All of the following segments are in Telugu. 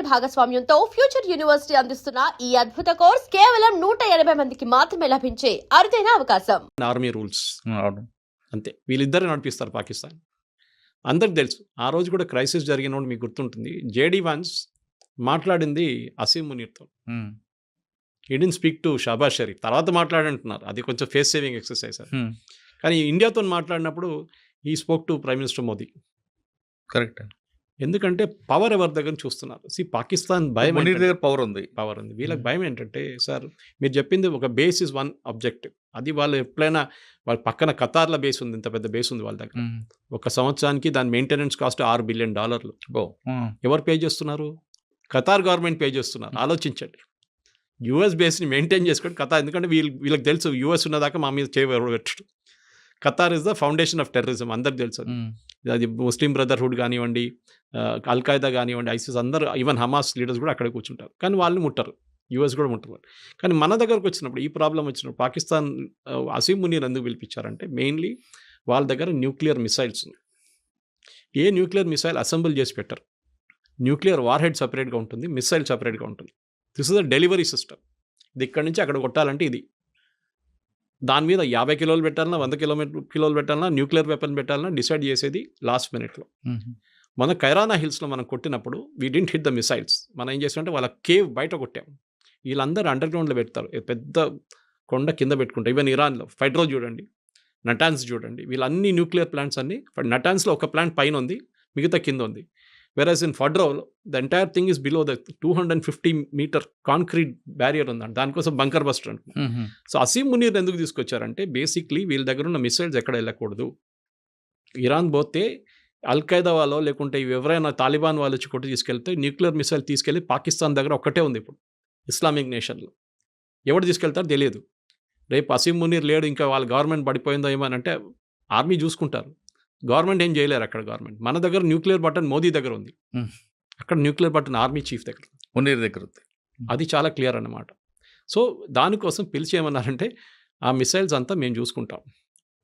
భాగస్వామ్యంతో ఫ్యూచర్ యూనివర్సిటీ అందిస్తున్న ఈ అద్భుత కోర్స్ కేవలం 180 మందికి మాత్రమే లభించే అరుదైన అవకాశం. ఆర్మీ రూల్స్ అంతే, వీళ్ళిద్దరే నడిపిస్తారు పాకిస్తాన్. అందరికి తెలుసు. ఆ రోజు కూడా క్రైసిస్ జరిగినప్పుడు మీకు గుర్తుంటుంది, జేడీ వాన్స్ మాట్లాడింది అసీం మునీర్తో. He didn't speak to Shahbaz Sharif. తర్వాత మాట్లాడంటున్నారు, అది కొంచెం ఫేస్ సేవింగ్ ఎక్సర్సైజ్ అది. కానీ ఇండియాతో మాట్లాడినప్పుడు ఈ spoke to prime minister Modi. Correct. ఎందుకంటే పవర్ ఎవరి దగ్గర చూస్తున్నారు. పాకిస్తాన్ భయం, దగ్గర పవర్ ఉంది. వీళ్ళకి భయం ఏంటంటే, సార్ మీరు చెప్పింది ఒక బేస్ ఇస్ వన్ ఆబ్జెక్టివ్. అది వాళ్ళు ఎప్పుడైనా వాళ్ళ పక్కన ఖతార్ల బేస్ ఉంది, ఇంత పెద్ద బేస్ ఉంది వాళ్ళ దగ్గర. ఒక సంవత్సరానికి దాని మెయింటెనెన్స్ కాస్ట్ $6 బిలియన్. ఎవరు పే చేస్తున్నారు? ఖతార్ గవర్నమెంట్ పే చేస్తున్నారు. ఆలోచించండి. యూఎస్ బేస్ని మెయింటైన్ చేసుకొని ఖతార్, ఎందుకంటే వీళ్ళకి తెలుసు యూఎస్ ఉన్నదాకా మా మీద చేయబెట్టడు. Qatar is the foundation of terrorism, అందరికి తెలుసు. అది ముస్లిం బ్రదర్హుడ్ కానివ్వండి, అల్ఖాయిదా కానివ్వండి, ఐసిస్, అందరూ, ఈవెన్ హమాస్ లీడర్స్ కూడా అక్కడే కూర్చుంటారు. కానీ వాళ్ళు ముట్టరు, యూఎస్ కూడా ముట్టరు. కానీ మన దగ్గరకు వచ్చినప్పుడు, ఈ ప్రాబ్లం వచ్చినప్పుడు పాకిస్తాన్ అసీం మునీర్ ఎందుకు పిలిపించారంటే, మెయిన్లీ వాళ్ళ దగ్గర న్యూక్లియర్ మిసైల్స్ ఉన్నాయి. ఏ న్యూక్లియర్ మిసైల్ అసెంబుల్ చేసి పెట్టరు. న్యూక్లియర్ వార్ హెడ్ సపరేట్గా ఉంటుంది, మిసైల్ సపరేట్గా ఉంటుంది. This is the delivery system. ఇది ఇక్కడి నుంచి అక్కడ కొట్టాలంటే ఇది. దాని మీద 50 కిలోలు పెట్టాలన్నా, 100 కిలోలు పెట్టాలన్నా, న్యూక్లియర్ వెపన్ పెట్టాలన్నా డిసైడ్ చేసేది లాస్ట్ మినిట్లో. మన కైరానా హిల్స్లో మనం కొట్టినప్పుడు we didn't hit the missiles. మనం ఏం చేసామంటే వాళ్ళ కేవ్ బయట కొట్టాం. వీళ్ళందరూ అండర్ గ్రౌండ్లో పెడతారు, పెద్ద కొండ కింద పెట్టుకుంటారు. ఈవెన్ ఇరాన్లో ఫైడ్రో చూడండి, నటాన్స్ చూడండి, వీళ్ళన్ని న్యూక్లియర్ ప్లాంట్స్ అన్ని. నటాన్స్లో ఒక ప్లాంట్ పైన ఉంది, మిగతా కింద ఉంది. వెరాజ్ ఇన్ ఫడ్రో the entire thing is below the 250 metre concrete barrier ఉందండి. దానికోసం బంకర్ బస్టర్ అంటున్నారు. సో అసీం మునీర్ ఎందుకు తీసుకొచ్చారంటే, బేసిక్లీ వీళ్ళ దగ్గర ఉన్న మిసైల్స్ ఎక్కడ వెళ్ళకూడదు. ఇరాన్ పోతే అల్ఖైదా వాళ్ళు, లేకుంటే ఎవరైనా తాలిబాన్ వాళ్ళు వచ్చి కొట్టి తీసుకెళ్తే న్యూక్లియర్ మిసైల్ తీసుకెళ్ళి పాకిస్తాన్ దగ్గర ఒక్కటే ఉంది ఇప్పుడు ఇస్లామిక్ నేషన్లో. ఎవరు తీసుకెళ్తారో తెలియదు. రేపు అసీం మునీర్ లేడు, ఇంకా వాళ్ళ గవర్నమెంట్ పడిపోయిందో ఏమనంటే ఆర్మీ చూసుకుంటారు. గవర్నమెంట్ ఏం చేయలేరు అక్కడ. గవర్నమెంట్ మన దగ్గర న్యూక్లియర్ బటన్ మోదీ దగ్గర ఉంది, అక్కడ న్యూక్లియర్ బటన్ ఆర్మీ చీఫ్ దగ్గర, మునీర్ దగ్గర ఉంది. అది చాలా క్లియర్ అన్నమాట. సో దానికోసం పిలిచి ఏమన్నారంటే, ఆ మిసైల్స్ అంతా మేము చూసుకుంటాం.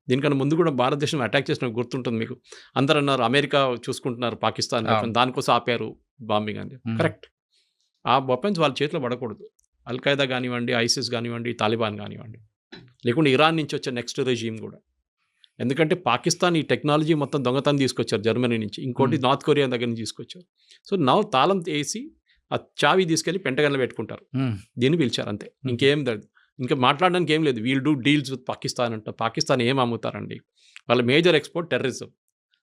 దీనికన్నా ముందు కూడా భారతదేశం అటాక్ చేసిన గుర్తుంటుంది మీకు. అందరూ అన్నారు అమెరికా చూసుకుంటున్నారు పాకిస్తాన్, దానికోసం ఆపారు బాంబింగ్ అని. కరెక్ట్. ఆ వెపన్స్ వాళ్ళ చేతిలో పడకూడదు. అల్ఖైదా కానివ్వండి, ఐసిస్ కానివ్వండి, తాలిబాన్ కానివ్వండి, లేకుంటే ఇరాన్ నుంచి వచ్చే నెక్స్ట్ రెజీమ్ కూడా. ఎందుకంటే పాకిస్తాన్ ఈ టెక్నాలజీ మొత్తం దొంగతనం తీసుకొచ్చారు జర్మనీ నుంచి, ఇంకోటి నార్త్ కొరియా దగ్గర నుంచి తీసుకొచ్చారు. సో నవ్వు తాళం వేసి ఆ చావి తీసుకెళ్ళి పెంటగన్లో పెట్టుకుంటారు. దీన్ని పిలిచారు అంతే, ఇంకేం లేదు. ఇంకా మాట్లాడడానికి ఏం లేదు. We'll do deals with Pakistan అంట. పాకిస్తాన్ ఏం అమ్ముతారండి? వాళ్ళ మేజర్ ఎక్స్పోర్ట్ టెర్రరిజం.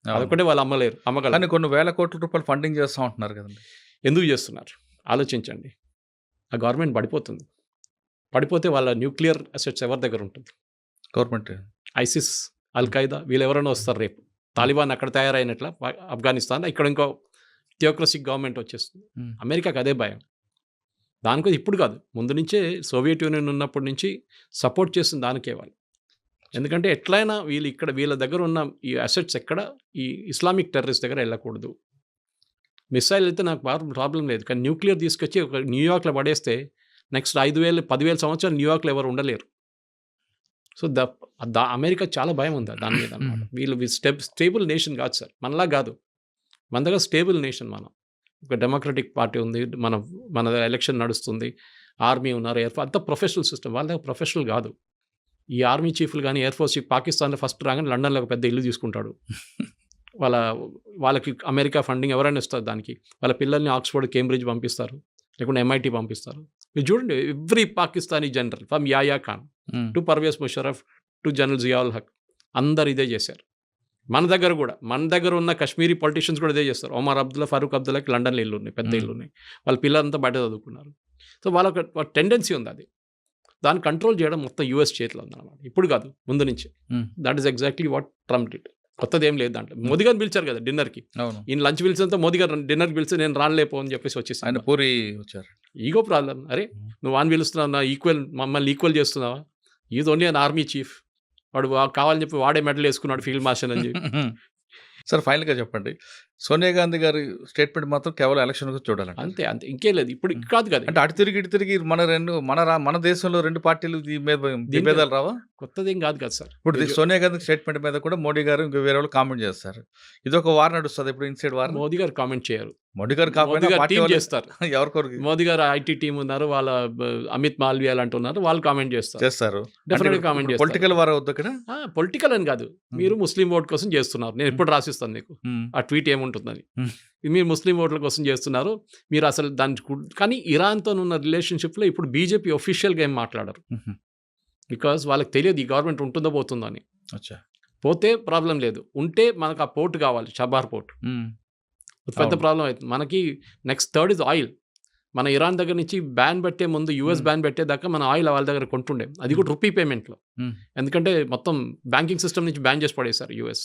అదొకటే వాళ్ళు అమ్మలేరు, అమ్మగలరు. కొన్ని వేల కోట్ల రూపాయలు ఫండింగ్ చేస్తూ ఉంటున్నారు కదండి. ఎందుకు చేస్తున్నారు ఆలోచించండి. ఆ గవర్నమెంట్ పడిపోతుంది. పడిపోతే వాళ్ళ న్యూక్లియర్ అసెట్స్ ఎవరి దగ్గర ఉంటుంది? గవర్నమెంట్. ఐసిస్, అల్ఖైదా వీళ్ళు ఎవరైనా వస్తారు రేపు. తాలిబాన్ అక్కడ తయారైనట్ల ఆఫ్ఘనిస్తాన్, ఇక్కడ ఇంకో థియోక్రసిక్ గవర్నమెంట్ వచ్చేస్తుంది. అమెరికాకి అదే భయం. దానికోసం ఇప్పుడు కాదు, ముందు నుంచే సోవియట్ యూనియన్ ఉన్నప్పటి నుంచి సపోర్ట్ చేస్తుంది దానికే వాళ్ళు. ఎందుకంటే ఎట్లయినా వీళ్ళు ఇక్కడ వీళ్ళ దగ్గర ఉన్న ఈ అసెట్స్ ఎక్కడ ఈ ఇస్లామిక్ టెర్రరిస్ట్ దగ్గర వెళ్ళకూడదు. మిసైల్ అయితే నాకు ప్రాబ్లం లేదు, కానీ న్యూక్లియర్ తీసుకొచ్చి ఒక న్యూయార్క్లో పడేస్తే నెక్స్ట్ 5,000-10,000 సంవత్సరాలు న్యూయార్క్లో ఎవరు ఉండలేరు. సో అమెరికా చాలా భయం ఉంది దాని మీద అన్నమాట. వీళ్ళు స్టేబుల్ నేషన్ కాదు సార్, మనలా కాదు. మన దగ్గర స్టేబుల్ నేషన్. మనం ఒక డెమోక్రటిక్ పార్టీ ఉంది, మన ఎలక్షన్ నడుస్తుంది, ఆర్మీ ఉన్నారు, ఎయిర్ ఫోర్స్, అంతా ప్రొఫెషనల్ సిస్టమ్. వాళ్ళ దగ్గర ప్రొఫెషనల్ కాదు. ఈ ఆర్మీ చీఫ్లు కానీ ఎయిర్ ఫోర్స్ చీఫ్ పాకిస్తాన్లో ఫస్ట్ రాగానే లండన్లో ఒక పెద్ద ఇల్లు తీసుకుంటాడు. వాళ్ళకి అమెరికా ఫండింగ్ ఎవరైనా ఇస్తారు దానికి. వాళ్ళ పిల్లల్ని ఆక్స్ఫర్డ్, కేంబ్రిడ్జ్ పంపిస్తారు, లేకుంటే MIT పంపిస్తారు. మీరు చూడండి, every Pakistani general from Yahya Khan to Pervez Musharraf to general Zia ul Haq అందరు ఇదే చేశారు. మన దగ్గర ఉన్న కశ్మీరీ పొలిటీషియన్స్ కూడా ఇదే చేస్తారు. ఒమర్ అబ్దుల్లా, ఫరూక్ అబ్దుల్లాకి లండన్లో ఇల్లు ఉన్నాయి, పెద్ద ఇల్లు ఉన్నాయి. వాళ్ళ పిల్లలంతా బయట చదువుకున్నారు. సో వాళ్ళకి టెండెన్సీ ఉంది. అది దాన్ని కంట్రోల్ చేయడం మొత్తం US చేతిలో ఉందన్నమాట. ఇప్పుడు కాదు, ముందు నుంచి. That is exactly what Trump did. కొత్తది ఏం లేదు దాంట్లో. మోదీ గారిని పిలిచారు కదా డిన్నర్కి. ఈయన లంచ్ పిలిచినంత మోదీ గారు డిన్నర్కి పిలిచి నేను రానలేపో అని చెప్పేసి వచ్చేసాను. ఆయన పూరి వచ్చారు. Ego problem. అరే నువ్వు వాడిని పిలుస్తున్నావు, మమ్మల్ని ఈక్వల్ చేస్తున్నావా? Is only an army chief. వాడు కావాలని చెప్పి వాడే మెడల్ వేసుకున్నాడు ఫీల్డ్ మార్షల్ అని చెప్పి. సార్ ఫైనల్గా చెప్పండి, సోనియా గాంధీ గారి స్టేట్మెంట్ మాత్రం కేవలం ఎలక్షన్ చూడాలంట. అంతే అంతే, ఇంకే లేదు. ఇప్పుడు కాదు కదా, అంటే అటు తిరిగి ఇటు తిరిగి మన దేశంలో 2 పార్టీలు విభేదాలు రావా? కొత్తదేం కాదు కదా సార్. ఇప్పుడు సోనియా గాంధీ స్టేట్మెంట్ మీద కూడా మోడీ గారు ఇంకా వేరే వాళ్ళు కామెంట్ చేస్తారు. ఇది ఒక వార్ నడుస్తుంది. ఇప్పుడు ఇన్సైడ్ వార్. మోదీ గారు కామెంట్ చేయరు. మోడీ గారు మోదీ కాకపోయినా గారు పార్టీ టీం వాళ్ళు చేస్తారు. ఎవరికొరకు మోదీ గారు ఐటీ టీం ఉన్నారు, వాళ్ళ అమిత్ మాల్వియా లాంటి ఉన్నారు, వాళ్ళు కామెంట్ చేస్తారు. చేస్తారు. డెఫినెట్ కామెంట్ చేస్తారు. పొలిటికల్ వార్ అవుద్ది అక్కడ. పొలిటికల్ అని కాదు, మీరు ముస్లిం ఓట్ కోసం చేస్తున్నారు. నేను ఎప్పుడు రాసిస్తాను మీకు ఆ ట్వీట్ ఏముంటుందని. మీరు ముస్లిం ఓట్ల కోసం చేస్తున్నారు, మీరు అసలు దాని కానీ ఇరాన్తో ఉన్న రిలేషన్షిప్లో ఇప్పుడు బీజేపీ ఒఫీషియల్గా ఏం మాట్లాడరు. బికాస్ వాళ్ళకి తెలియదు ఈ గవర్నమెంట్ ఉంటుందో పోతుందో అని. పోతే ప్రాబ్లం లేదు, ఉంటే మనకు ఆ పోర్ట్ కావాలి, షబార్ పోర్ట్. పెద్ద ప్రాబ్లం అవుతుంది మనకి. Next third is oil. మన ఇరాన్ దగ్గర నుంచి బ్యాన్ పెట్టే ముందు యుఎస్ బ్యాన్ పెట్టేదాకా మన ఆయిల్ వాళ్ళ దగ్గర కొంటుండే, అది కూడా రూపీ పేమెంట్లో. ఎందుకంటే మొత్తం బ్యాంకింగ్ సిస్టమ్ నుంచి బ్యాన్ చేసి పడేశారు యుఎస్.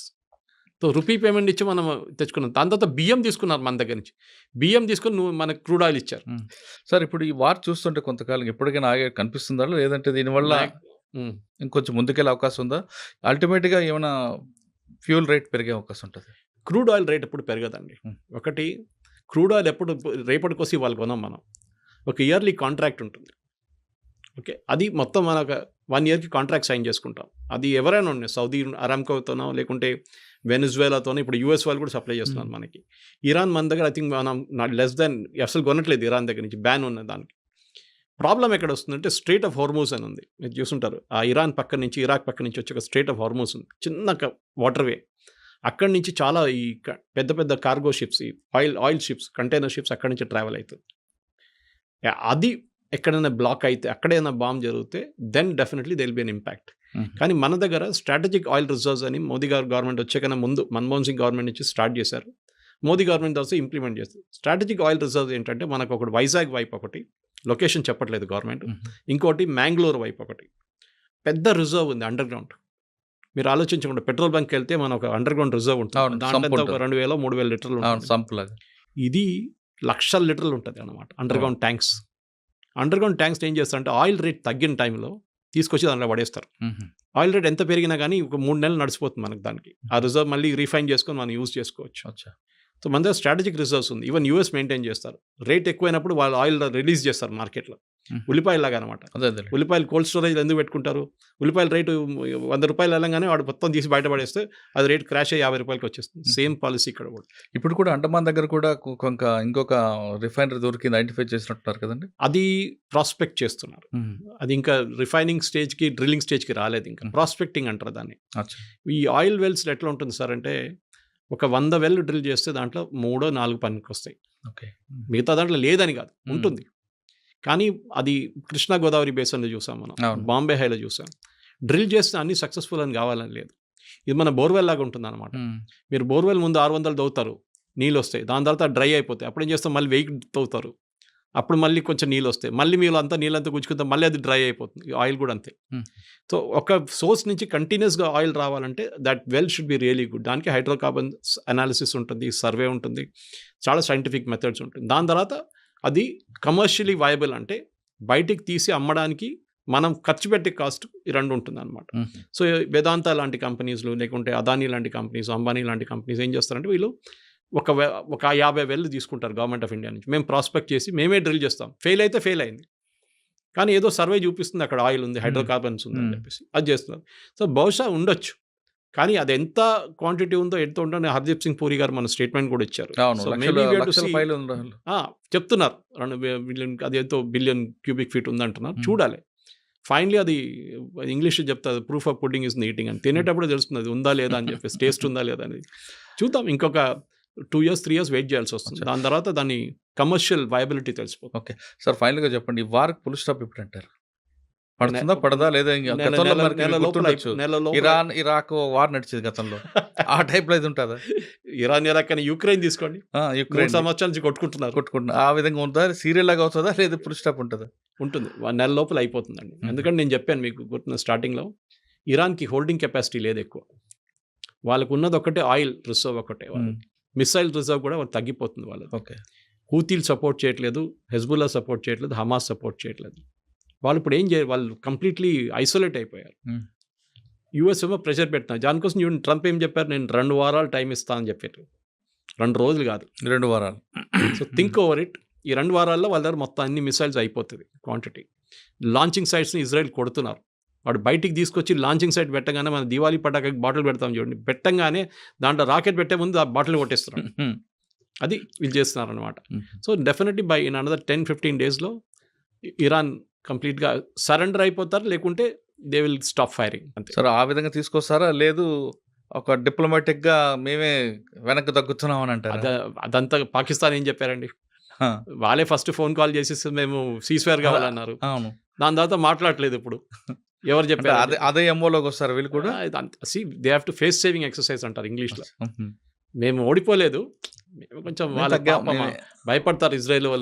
సో రూపీ పేమెంట్ ఇచ్చి మనం తెచ్చుకున్నాం. దాని తర్వాత బియ్యం తీసుకున్నారు మన దగ్గర నుంచి. బియ్యం తీసుకొని మనకు క్రూడ్ ఆయిల్ ఇచ్చారు. సార్ ఇప్పుడు ఈ వార్ చూస్తుంటే కొంతకాలం ఎప్పటికైనా ఆగే కనిపిస్తుందా, లేదంటే దీనివల్ల ఇంకొంచెం ముందుకెళ్ళే అవకాశం ఉందా? అల్టిమేట్గా ఏమైనా ఫ్యూల్ రేట్ పెరిగే అవకాశం ఉంటుంది? క్రూడ్ ఆయిల్ రేట్ ఎప్పుడు పెరగదండి. ఒకటి, క్రూడ్ ఆయిల్ ఎప్పుడు రేపటికొసి వాళ్ళు కొనం మనం. ఒక ఇయర్లీ కాంట్రాక్ట్ ఉంటుంది. ఓకే, అది మొత్తం మన 1 yearకి కాంట్రాక్ట్ సైన్ చేసుకుంటాం. అది ఎవరైనా ఉన్నాయి, సౌదీ అరామ్కోతోనో లేకుంటే వెనిజువేలాతోనో. ఇప్పుడు యూఎస్ వాళ్ళు కూడా సప్లై చేస్తున్నారు మనకి. ఇరాన్ మన దగ్గర ఐ థింక్ మనం లెస్ దాన్ అసలు కొనట్లేదు ఇరాన్ దగ్గర నుంచి, బ్యాన్ ఉన్న దానికి. ప్రాబ్లం ఎక్కడ వస్తుందంటే స్ట్రేట్ ఆఫ్ హార్మూజ్ అని ఉంది, మీరు చూసుంటారు. ఆ ఇరాన్ పక్క నుంచి, ఇరాక్ పక్క నుంచి వచ్చే ఒక స్ట్రేట్ ఆఫ్ హార్మూజ్ ఉంది, చిన్న వాటర్వే. అక్కడి నుంచి చాలా ఈ పెద్ద పెద్ద cargo ships, oil ships, container ships అక్కడి నుంచి ట్రావెల్ అవుతుంది. అది ఎక్కడైనా బ్లాక్ అయితే, అక్కడైనా బాంబ్ జరిగితే then definitely they will be an impact. కానీ మన దగ్గర స్ట్రాటజిక్ ఆయిల్ రిజర్వ్స్ అని మోదీ గారు గవర్నమెంట్ వచ్చేకన్నా ముందు మన్మోహన్ సింగ్ గవర్నమెంట్ నుంచి స్టార్ట్ చేశారు. మోదీ గవర్నమెంట్ తర్వాత ఇంప్లిమెంట్ చేస్తారు. స్ట్రాటజిక్ ఆయిల్ రిజర్వ్స్ ఏంటంటే మనకు ఒకటి వైజాగ్ వైపు ఒకటి, లొకేషన్ చెప్పట్లేదు గవర్నమెంట్, ఇంకోటి మ్యాంగ్లూర్ వైపు ఒకటి పెద్ద రిజర్వ్ ఉంది అండర్ గ్రౌండ్. మీరు ఆలోచించకుండా పెట్రోల్ బంక్కి వెళ్తే మన ఒక అండర్ గ్రౌండ్ రిజర్వ్ ఉంటుంది, దాంట్లో 2000-3000 లీటర్లు ఉంటుంది. ఇది 1,00,000 లీటర్లు ఉంటుంది అన్నమాట under ground tanks. Under ground tanks ఏం చేస్తారంటే ఆయిల్ రేట్ తగ్గిన టైంలో తీసుకొచ్చి దాంట్లో పడేస్తారు. ఆయిల్ రేట్ ఎంత పెరిగినా కానీ ఒక 3 నెలలు నడిచిపోతుంది మనకు. దానికి ఆ రిజర్వ్ మళ్ళీ రీఫైన్ చేసుకొని మనం యూజ్ చేసుకోవచ్చు. సో మన దగ్గర స్ట్రాటజిక్ రిజర్వ్స్ ఉంది. ఈవెన్ యూఎస్ మెయింటైన్ చేస్తారు. రేట్ ఎక్కువైనప్పుడు వాళ్ళు ఆయిల్ రిలీజ్ చేస్తారు మార్కెట్లో, ఉల్లిపాయలు లాగా అనమాట. ఉల్లిపాయలు కోల్డ్ స్టోరేజ్ ఎందుకు పెట్టుకుంటారు? ఉల్లిపాయల రేటు 100 రూపాయలు వెళ్ళగానే వాడు మొత్తం తీసి బయటపడేస్తే అది రేట్ క్రాష్ అయ్యి 50 రూపాయలకి వచ్చేస్తుంది. సేమ్ పాలసీ ఇక్కడ కూడా. ఇప్పుడు కూడా అండమాన్ దగ్గర కూడా ఇంకొక రిఫైనరీ దొరికింది, ఐడెంటిఫై చేసినట్టున్నారు కదండి. అది ప్రాస్పెక్ట్ చేస్తున్నారు. అది ఇంకా రిఫైనింగ్ స్టేజ్కి, డ్రిల్లింగ్ స్టేజ్కి రాలేదు. ఇంకా ప్రాస్పెక్టింగ్ అంటారు దాన్ని. ఈ ఆయిల్ వెల్స్ ఎట్లా ఉంటుంది సార్ అంటే, ఒక 100 వెల్లు డ్రిల్ చేస్తే దాంట్లో 3-4 పనికి వస్తాయి. మిగతా దాంట్లో లేదని కాదు, ఉంటుంది. కానీ అది కృష్ణా గోదావరి బేసిన్లో చూసాం మనం, బాంబే హైలో చూసాం. డ్రిల్ చేస్తే అన్ని సక్సెస్ఫుల్ అని కావాలని లేదు. ఇది మన బోర్వెల్ లాగా ఉంటుంది అనమాట. మీరు బోర్వెల్ ముందు 600 తవ్వుతారు, నీళ్ళు వస్తాయి. దాని తర్వాత డ్రై అయిపోతాయి. అప్పుడు ఏం చేస్తాం, మళ్ళీ 1000 తవ్వుతారు, అప్పుడు మళ్ళీ కొంచెం నీళ్ళు వస్తాయి. మళ్ళీ మీరు అంతా నీళ్ళంతా గుచ్చుకుంటాం, మళ్ళీ అది డ్రై అయిపోతుంది. ఆయిల్ కూడా అంతే. సో ఒక సోర్స్ నుంచి కంటిన్యూస్గా ఆయిల్ రావాలంటే that well should be really good. దానికి హైడ్రోకార్బన్ అనాలిసిస్ ఉంటుంది, సర్వే ఉంటుంది, చాలా సైంటిఫిక్ మెథడ్స్ ఉంటుంది. దాని తర్వాత అది కమర్షియలీ వయబుల్, అంటే బయటికి తీసి అమ్మడానికి మనం ఖర్చు పెట్టే కాస్ట్ ఈ 2 ఉంటుంది అనమాట. సో వేదాంత లాంటి కంపెనీస్లు, లేకుంటే అదానీ లాంటి కంపెనీస్, అంబానీ లాంటి కంపెనీస్ ఏం చేస్తారంటే, వీళ్ళు ఒక 50 వెల్లు తీసుకుంటారు గవర్నమెంట్ ఆఫ్ ఇండియా నుంచి. మేము ప్రాస్పెక్ట్ చేసి మేమే డ్రిల్ చేస్తాం. ఫెయిల్ అయితే ఫెయిల్ అయింది, కానీ ఏదో సర్వే చూపిస్తుంది అక్కడ ఆయిల్ ఉంది, హైడ్రోకార్బన్స్ ఉంది అని చెప్పేసి అది చేస్తున్నారు. సో బహుశా ఉండొచ్చు, కానీ అది ఎంత క్వాంటిటీ ఉందో, ఎంత ఉందో హర్దీప్ సింగ్ పూరి గారు మన స్టేట్మెంట్ కూడా ఇచ్చారు. చెప్తున్నారు 2 బిలియన్, అది ఎంతో బిలియన్ క్యూబిక్ ఫీట్ ఉందంటున్నారు. చూడాలి. ఫైనలీ అది ఇంగ్లీష్ చెప్తారు, proof of pudding is eating అని. తినేటప్పుడు తెలుస్తుంది అది ఉందా లేదా అని చెప్పేసి, టేస్ట్ ఉందా లేదా అనేది. చూద్దాం, ఇంకొక 2 years 3 years వెయిట్ చేయాల్సి వస్తుంది. దాని తర్వాత దాని కమర్షియల్ వయబిలిటీ తెలిసిపోతుంది. ఓకే సార్, ఫైనల్గా చెప్పండి, వార్ ఫుల్ స్టాప్ ఎప్పుడు అంటారు? పడుతుందా, పడదా లేదా? ఇరాన్ ఇరాక్ వార్ నడిచేది గతంలో, ఆ టైప్లో ఇది ఉంటుందా? ఇరాన్ ఇరాక్ అని యుక్రెయిన్ తీసుకోండి, యుక్రెయిన్ సంవత్సరాల నుంచి కొట్టుకుంటున్నారు. ఆ విధంగా ఉంటుందా? సీరియల్ లాగా అవుతుందా, లేదా ఫుల్ స్టాప్ ఉంటుందా? ఉంటుంది, 1 నెల లోపల అయిపోతుందండి. ఎందుకంటే నేను చెప్పాను మీకు గుర్తున్న స్టార్టింగ్లో, ఇరాన్కి హోల్డింగ్ కెపాసిటీ లేదు ఎక్కువ. వాళ్ళకు ఉన్నది ఒకటే ఆయిల్ రిజర్వ్ ఒకటే. మిసైల్ రిజర్వ్ కూడా వాళ్ళు తగ్గిపోతుంది వాళ్ళది. ఓకే, హూతీలు సపోర్ట్ చేయట్లేదు, హెజ్బుల్లా సపోర్ట్ చేయట్లేదు, హమాస్ సపోర్ట్ చేయట్లేదు. వాళ్ళు ఇప్పుడు ఏం చేయాలి, వాళ్ళు కంప్లీట్లీ ఐసోలేట్ అయిపోయారు. యూఎస్ ఏమో ప్రెషర్ పెట్టినారు దానికోసం. ట్రంప్ ఏం చెప్పారు, నేను 2 వారాలు టైం ఇస్తానని చెప్పారు. 2 రోజులు కాదు. 2 వారాలు. So think over it. ఈ 2 వారాల్లో వాళ్ళ దగ్గర మొత్తం అన్ని మిసైల్స్ అయిపోతుంది క్వాంటిటీ. లాంచింగ్ సైట్స్ని ఇజ్రాయెల్ కొడుతున్నారు. వాడు బయటికి తీసుకొచ్చి లాంచింగ్ సైట్ పెట్టగానే మన దివాళీ పటాకకి బాటిల్ పెడతాం చూడండి, పెట్టంగానే దాంట్లో రాకెట్ పెట్టే ముందు ఆ బాటిల్ కొట్టేస్తున్నాడు. అది వీళ్ళు చేస్తున్నారు అనమాట. So definitely by in another 10-15 డేస్లో ఇరాన్ కంప్లీట్గా సరెండర్ అయిపోతారు, లేకుంటే దే విల్ స్టాప్ ఫైరింగ్ అంతే. సరే, ఆ విధంగా తీసుకొస్తారా? లేదు ఒక డిప్లొమాటిక్గా మేమే వెనక్కి తగ్గుతున్నాం అని అంటారు. అదంతా పాకిస్తాన్ ఏం చెప్పారండి, వాళ్ళే ఫస్ట్ ఫోన్ కాల్ చేసి మేము సీజ్ఫైర్ కావాలన్నారు. అవును, దాని తర్వాత మాట్లాడలేదు. ఇప్పుడు ఎవరు చెప్పారు? అదే ఎంఓలోకి వస్తారు వీళ్ళు కూడా. They have to face saving exercise అంటారు ఇంగ్లీష్లో. మేము ఓడిపోలేదు, మేము కొంచెం వాళ్ళ భయపడతారు ఇజ్రాయెల్ వాళ్ళు.